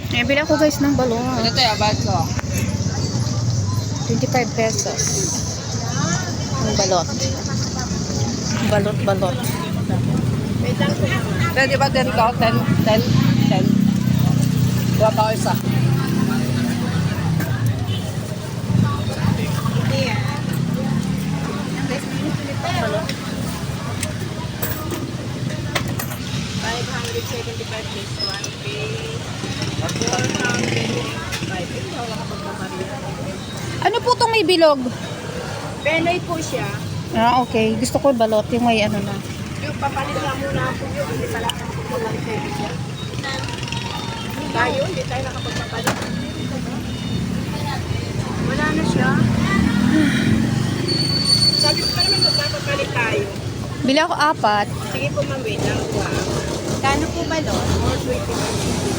Eh, bila ko guys ng balon. Ito tayo, abad ko. 25 pesos. Ang balot. Balot. Pwede ba 10 to? 10. Kuha pa ko isa. Balot. 575 plus 1 pay. 405. Ano po itong may bilog? Penoy po siya. Ah, okay. Gusto ko balot. Yung may ano na. Yung papalit lang muna po yun. Hindi pala papalit siya. Tayo, hindi tayo nakapagpapalit. Wala na siya. Sabi ko pa naman magpapalit tayo. Bila ako 4. Sige po ma'am, wait lang po. Kano po ba doon? 420.